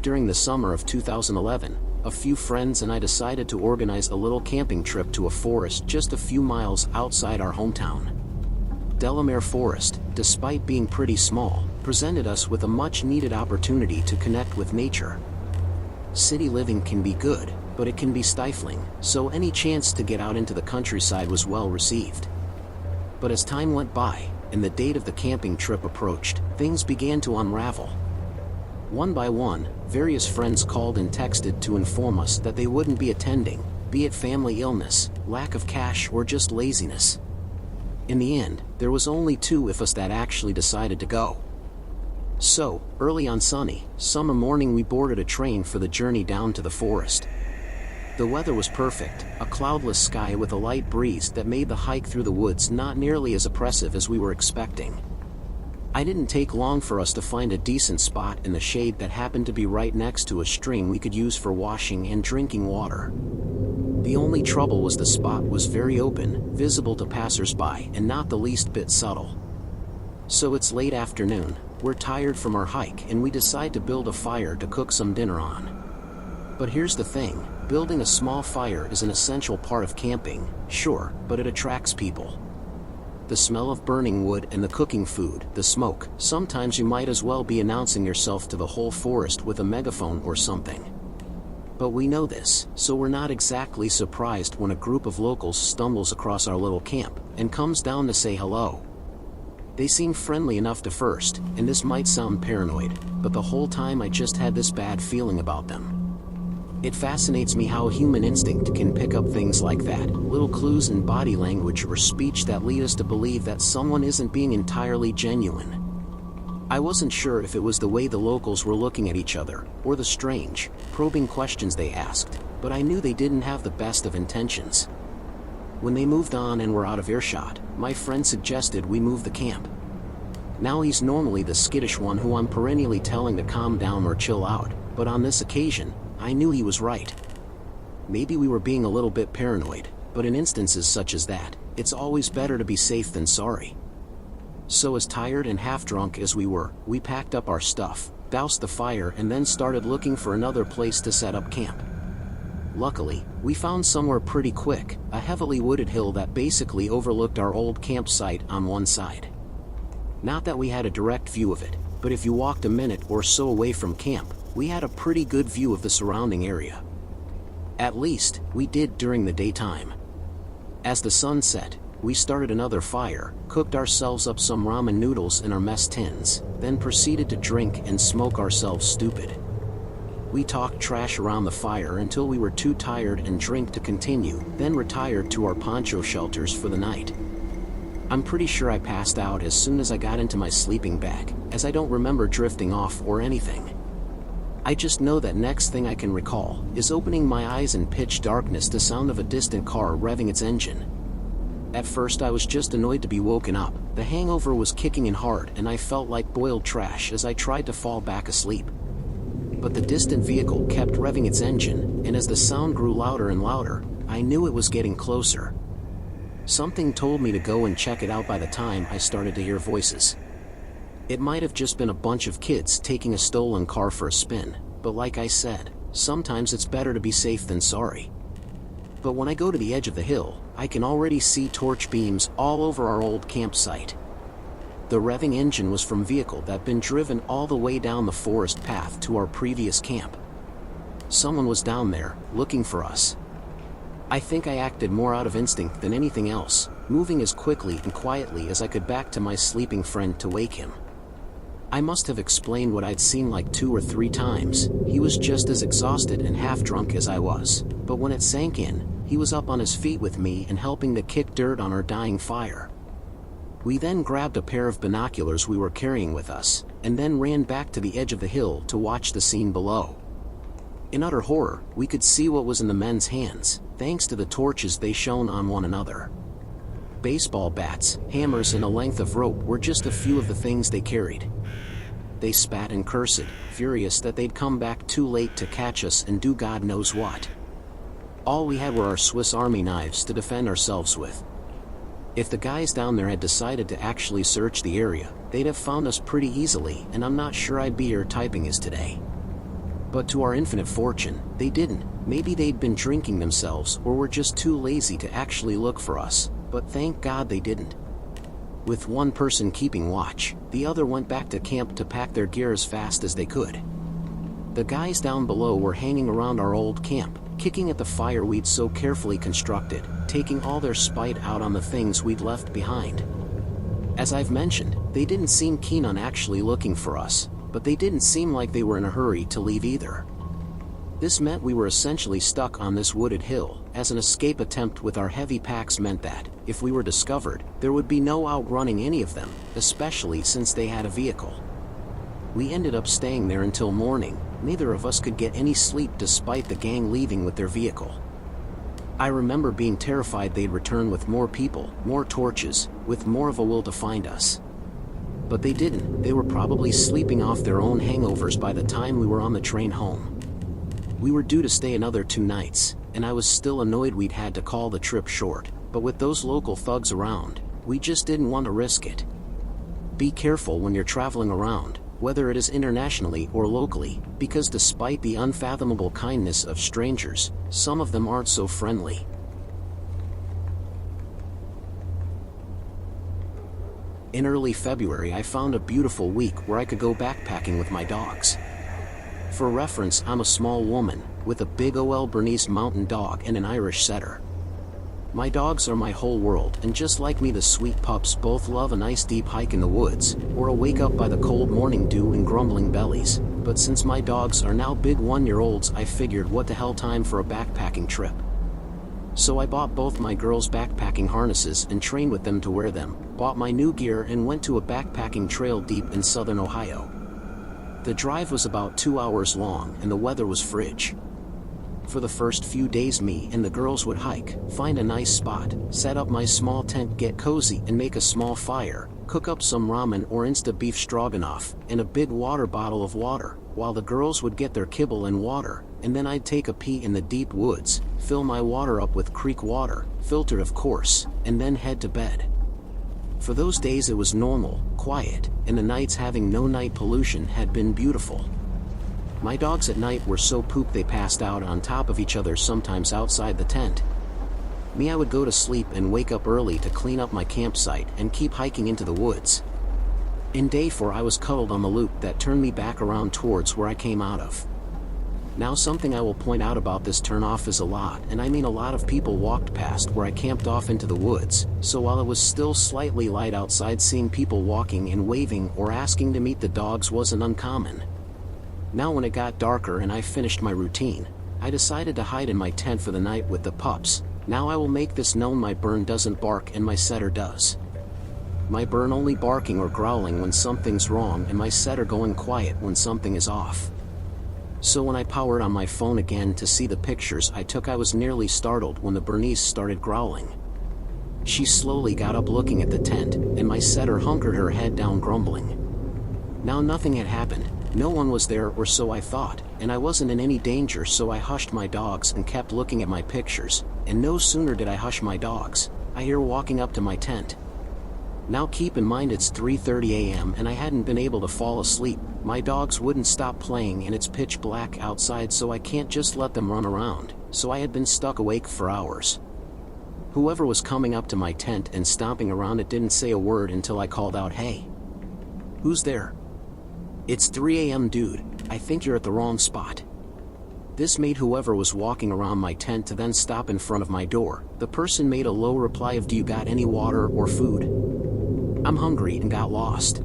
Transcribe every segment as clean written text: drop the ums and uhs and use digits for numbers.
during the summer of 2011, a few friends and I decided to organize a little camping trip to a forest just a few miles outside our hometown. Delamere Forest, despite being pretty small, presented us with a much-needed opportunity to connect with nature. City living can be good, but it can be stifling, so any chance to get out into the countryside was well received. But as time went by, and the date of the camping trip approached, things began to unravel. One by one, various friends called and texted to inform us that they wouldn't be attending, be it family illness, lack of cash, or just laziness. In the end, there was only two of us that actually decided to go. So, early on sunny, summer morning we boarded a train for the journey down to the forest. The weather was perfect, a cloudless sky with a light breeze that made the hike through the woods not nearly as oppressive as we were expecting. I didn't take long for us to find a decent spot in the shade that happened to be right next to a stream we could use for washing and drinking water. The only trouble was the spot was very open, visible to passers-by, and not the least bit subtle. So it's late afternoon, we're tired from our hike, and we decide to build a fire to cook some dinner on. But here's the thing, building a small fire is an essential part of camping, sure, but it attracts people. The smell of burning wood and the cooking food, the smoke, sometimes you might as well be announcing yourself to the whole forest with a megaphone or something. But we know this, so we're not exactly surprised when a group of locals stumbles across our little camp, and comes down to say hello. They seem friendly enough to first, and this might sound paranoid, but the whole time I just had this bad feeling about them. It fascinates me how human instinct can pick up things like that, little clues in body language or speech that lead us to believe that someone isn't being entirely genuine. I wasn't sure if it was the way the locals were looking at each other, or the strange, probing questions they asked, but I knew they didn't have the best of intentions. When they moved on and were out of earshot, my friend suggested we move the camp. Now he's normally the skittish one who I'm perennially telling to calm down or chill out, but on this occasion, I knew he was right. Maybe we were being a little bit paranoid, but in instances such as that, it's always better to be safe than sorry. So as tired and half-drunk as we were, we packed up our stuff, doused the fire, and then started looking for another place to set up camp. Luckily, we found somewhere pretty quick, a heavily wooded hill that basically overlooked our old campsite on one side. Not that we had a direct view of it, but if you walked a minute or so away from camp, we had a pretty good view of the surrounding area. At least, we did during the daytime. As the sun set, we started another fire, cooked ourselves up some ramen noodles in our mess tins, then proceeded to drink and smoke ourselves stupid. We talked trash around the fire until we were too tired and drunk to continue, then retired to our poncho shelters for the night. I'm pretty sure I passed out as soon as I got into my sleeping bag, as I don't remember drifting off or anything. I just know that next thing I can recall is opening my eyes in pitch darkness to sound of a distant car revving its engine. At first I was just annoyed to be woken up, the hangover was kicking in hard and I felt like boiled trash as I tried to fall back asleep. But the distant vehicle kept revving its engine, and as the sound grew louder and louder, I knew it was getting closer. Something told me to go and check it out by the time I started to hear voices. It might have just been a bunch of kids taking a stolen car for a spin, but like I said, sometimes it's better to be safe than sorry. But when I go to the edge of the hill, I can already see torch beams all over our old campsite. The revving engine was from a vehicle that'd been driven all the way down the forest path to our previous camp. Someone was down there, looking for us. I think I acted more out of instinct than anything else, moving as quickly and quietly as I could back to my sleeping friend to wake him. I must have explained what I'd seen like 2 or 3 times. He was just as exhausted and half-drunk as I was, but when it sank in, he was up on his feet with me and helping to kick dirt on our dying fire. We then grabbed a pair of binoculars we were carrying with us, and then ran back to the edge of the hill to watch the scene below. In utter horror, we could see what was in the men's hands, thanks to the torches they shone on one another. Baseball bats, hammers, and a length of rope were just a few of the things they carried. They spat and cursed, furious that they'd come back too late to catch us and do God knows what. All we had were our Swiss Army knives to defend ourselves with. If the guys down there had decided to actually search the area, they'd have found us pretty easily, and I'm not sure I'd be here typing as today. But to our infinite fortune, they didn't. Maybe they'd been drinking themselves or were just too lazy to actually look for us, but thank God they didn't. With one person keeping watch, the other went back to camp to pack their gear as fast as they could. The guys down below were hanging around our old camp, kicking at the fire we'd so carefully constructed, taking all their spite out on the things we'd left behind. As I've mentioned, they didn't seem keen on actually looking for us, but they didn't seem like they were in a hurry to leave either. This meant we were essentially stuck on this wooded hill, as an escape attempt with our heavy packs meant that, if we were discovered, there would be no outrunning any of them, especially since they had a vehicle. We ended up staying there until morning. Neither of us could get any sleep despite the gang leaving with their vehicle. I remember being terrified they'd return with more people, more torches, with more of a will to find us. But they didn't. They were probably sleeping off their own hangovers by the time we were on the train home. We were due to stay another 2 nights, and I was still annoyed we'd had to call the trip short, but with those local thugs around, we just didn't want to risk it. Be careful when you're traveling around, whether it is internationally or locally, because despite the unfathomable kindness of strangers, some of them aren't so friendly. In early February, I found a beautiful week where I could go backpacking with my dogs. For reference, I'm a small woman, with a big Ol Bernese mountain dog and an Irish setter. My dogs are my whole world, and just like me, the sweet pups both love a nice deep hike in the woods, or a wake up by the cold morning dew and grumbling bellies. But since my dogs are now big 1-year-olds, I figured what the hell, time for a backpacking trip. So I bought both my girls' backpacking harnesses and trained with them to wear them, bought my new gear and went to a backpacking trail deep in southern Ohio. The drive was about 2 hours long and the weather was frigid. For the first few days, me and the girls would hike, find a nice spot, set up my small tent, get cozy and make a small fire, cook up some ramen or Insta beef stroganoff, and a big water bottle of water, while the girls would get their kibble and water, and then I'd take a pee in the deep woods, fill my water up with creek water, filtered of course, and then head to bed. For those days it was normal, quiet, and the nights, having no night pollution, had been beautiful. My dogs at night were so pooped they passed out on top of each other, sometimes outside the tent. Me, I would go to sleep and wake up early to clean up my campsite and keep hiking into the woods. In day 4 I was cuddled on the loop that turned me back around towards where I came out of. Now, something I will point out about this turnoff is a lot, and I mean a lot of people walked past where I camped off into the woods, so while it was still slightly light outside, seeing people walking and waving or asking to meet the dogs wasn't uncommon. Now when it got darker and I finished my routine, I decided to hide in my tent for the night with the pups. Now I will make this known: my Bern doesn't bark and my setter does. My Bern only barking or growling when something's wrong, and my setter going quiet when something is off. So when I powered on my phone again to see the pictures I took, I was nearly startled when the Bernese started growling. She slowly got up looking at the tent, and my setter hunkered her head down grumbling. Now nothing had happened. No one was there, or so I thought, and I wasn't in any danger, so I hushed my dogs and kept looking at my pictures, and no sooner did I hush my dogs, I hear walking up to my tent. Now keep in mind it's 3:30 a.m. and I hadn't been able to fall asleep. My dogs wouldn't stop playing and it's pitch black outside, so I can't just let them run around, so I had been stuck awake for hours. Whoever was coming up to my tent and stomping around it didn't say a word until I called out, "Hey, who's there? It's 3 a.m. dude, I think you're at the wrong spot." This made whoever was walking around my tent to then stop in front of my door. The person made a low reply of, "Do you got any water or food? I'm hungry," and got lost.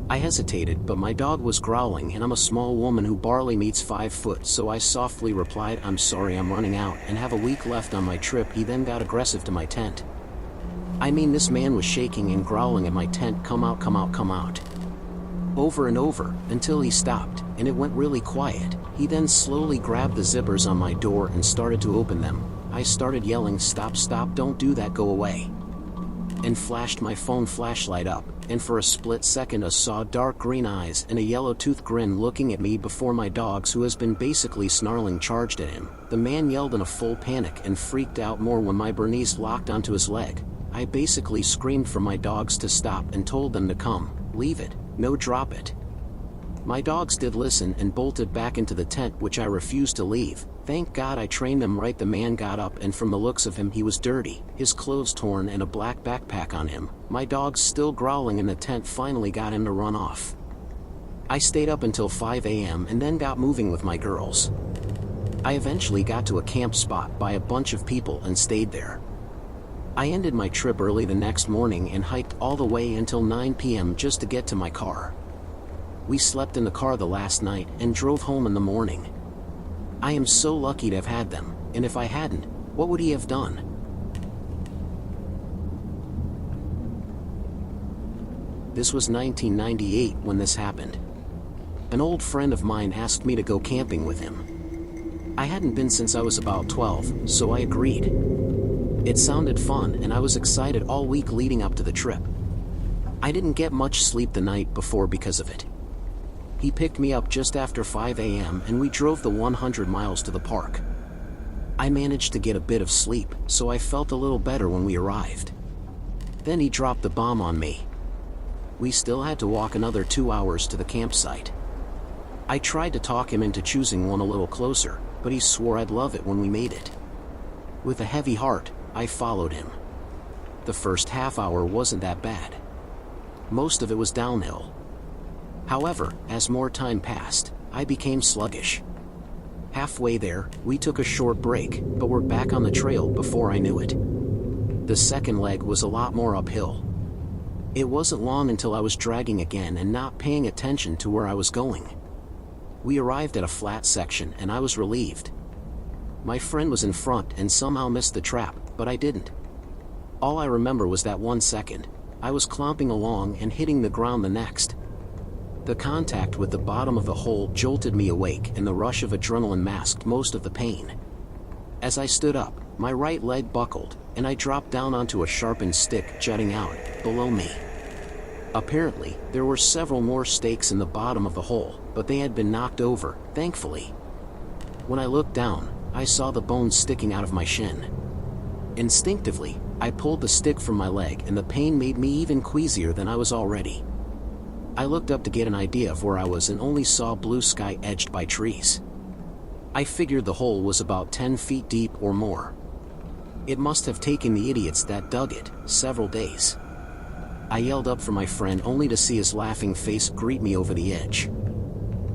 I hesitated, but my dog was growling and I'm a small woman who barely meets 5 foot, so I softly replied, "I'm sorry, I'm running out and have a week left on my trip." He then got aggressive to my tent. I mean, this man was shaking and growling at my tent, "Come out, come out, come out," over and over, until he stopped, and it went really quiet. He then slowly grabbed the zippers on my door and started to open them. I started yelling, "Stop, stop, don't do that, go away," and flashed my phone flashlight up, and for a split second I saw dark green eyes and a yellow tooth grin looking at me before my dogs, who has been basically snarling, charged at him. The man yelled in a full panic and freaked out more when my Bernese locked onto his leg. I basically screamed for my dogs to stop and told them to come, leave it, no, drop it. My dogs did listen and bolted back into the tent, which I refused to leave. Thank God I trained them right. The man got up, and from the looks of him, he was dirty, his clothes torn and a black backpack on him. My dogs, still growling in the tent, finally got him to run off. I stayed up until 5 a.m. and then got moving with my girls. I eventually got to a camp spot by a bunch of people and stayed there. I ended my trip early the next morning and hiked all the way until 9 p.m. just to get to my car. We slept in the car the last night and drove home in the morning. I am so lucky to have had them, and if I hadn't, what would he have done? This was 1998 when this happened. An old friend of mine asked me to go camping with him. I hadn't been since I was about 12, so I agreed. It sounded fun, and I was excited all week leading up to the trip. I didn't get much sleep the night before because of it. He picked me up just after 5 a.m. and we drove the 100 miles to the park. I managed to get a bit of sleep, so I felt a little better when we arrived. Then he dropped the bomb on me. We still had to walk another 2 hours to the campsite. I tried to talk him into choosing one a little closer, but he swore I'd love it when we made it. With a heavy heart, I followed him. The first half hour wasn't that bad. Most of it was downhill. However, as more time passed, I became sluggish. Halfway there, we took a short break, but were back on the trail before I knew it. The second leg was a lot more uphill. It wasn't long until I was dragging again and not paying attention to where I was going. We arrived at a flat section and I was relieved. My friend was in front and somehow missed the trap, but I didn't. All I remember was that 1 second, I was clomping along and hitting the ground the next. The contact with the bottom of the hole jolted me awake, and the rush of adrenaline masked most of the pain. As I stood up, my right leg buckled, and I dropped down onto a sharpened stick jutting out below me. Apparently, there were several more stakes in the bottom of the hole, but they had been knocked over, thankfully. When I looked down, I saw the bones sticking out of my shin. Instinctively, I pulled the stick from my leg, and the pain made me even queasier than I was already. I looked up to get an idea of where I was and only saw blue sky edged by trees. I figured the hole was about 10 feet deep or more. It must have taken the idiots that dug it several days. I yelled up for my friend only to see his laughing face greet me over the edge.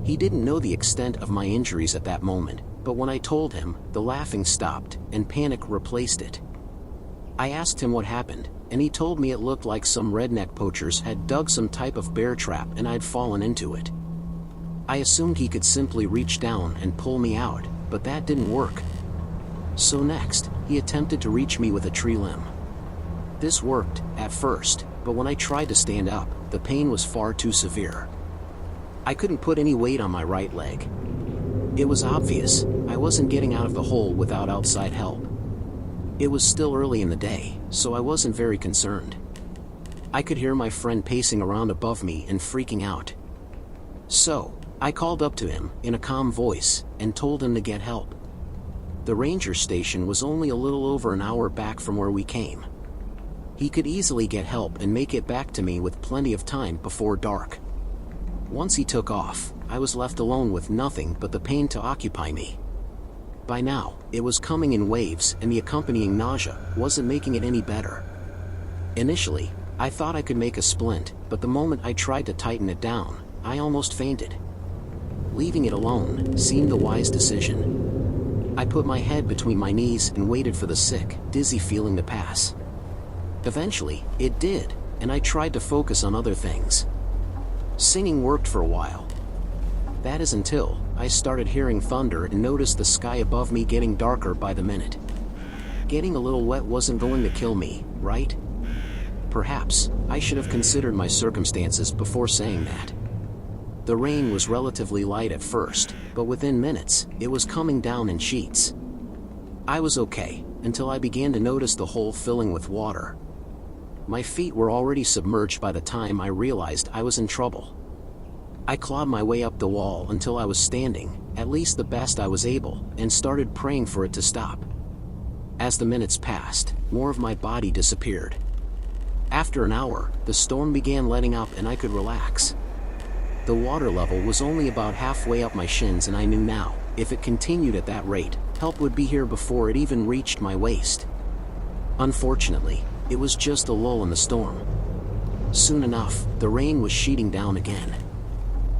He didn't know the extent of my injuries at that moment, but when I told him, the laughing stopped and panic replaced it. I asked him what happened, and he told me it looked like some redneck poachers had dug some type of bear trap and I'd fallen into it. I assumed he could simply reach down and pull me out, but that didn't work. So next, he attempted to reach me with a tree limb. This worked, at first, but when I tried to stand up, the pain was far too severe. I couldn't put any weight on my right leg. It was obvious, I wasn't getting out of the hole without outside help. It was still early in the day, so I wasn't very concerned. I could hear my friend pacing around above me and freaking out. So, I called up to him, in a calm voice, and told him to get help. The ranger station was only a little over an hour back from where we came. He could easily get help and make it back to me with plenty of time before dark. Once he took off, I was left alone with nothing but the pain to occupy me. By now, it was coming in waves, and the accompanying nausea wasn't making it any better. Initially, I thought I could make a splint, but the moment I tried to tighten it down, I almost fainted. Leaving it alone seemed the wise decision. I put my head between my knees and waited for the sick, dizzy feeling to pass. Eventually, it did, and I tried to focus on other things. Singing worked for a while. That is until I started hearing thunder and noticed the sky above me getting darker by the minute. Getting a little wet wasn't going to kill me, right? Perhaps I should have considered my circumstances before saying that. The rain was relatively light at first, but within minutes, it was coming down in sheets. I was okay, until I began to notice the hole filling with water. My feet were already submerged by the time I realized I was in trouble. I clawed my way up the wall until I was standing, at least the best I was able, and started praying for it to stop. As the minutes passed, more of my body disappeared. After an hour, the storm began letting up and I could relax. The water level was only about halfway up my shins, and I knew now, if it continued at that rate, help would be here before it even reached my waist. Unfortunately, it was just a lull in the storm. Soon enough, the rain was sheeting down again.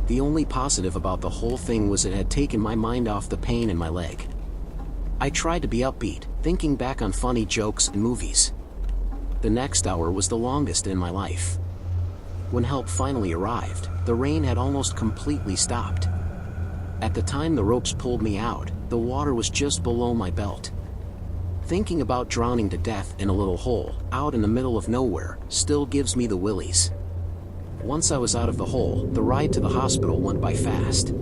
The only positive about the whole thing was it had taken my mind off the pain in my leg. I tried to be upbeat, thinking back on funny jokes and movies. The next hour was the longest in my life. When help finally arrived, the rain had almost completely stopped. At the time the ropes pulled me out, the water was just below my belt. Thinking about drowning to death in a little hole, out in the middle of nowhere, still gives me the willies. Once I was out of the hole, the ride to the hospital went by fast.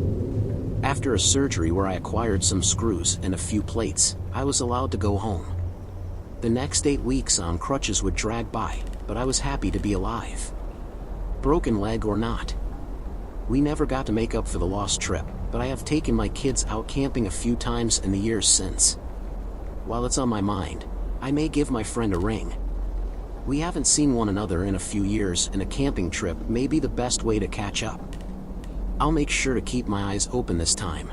After a surgery where I acquired some screws and a few plates, I was allowed to go home. The next 8 weeks on crutches would drag by, but I was happy to be alive. Broken leg or not. We never got to make up for the lost trip, but I have taken my kids out camping a few times in the years since. While it's on my mind, I may give my friend a ring. We haven't seen one another in a few years, and a camping trip may be the best way to catch up. I'll make sure to keep my eyes open this time.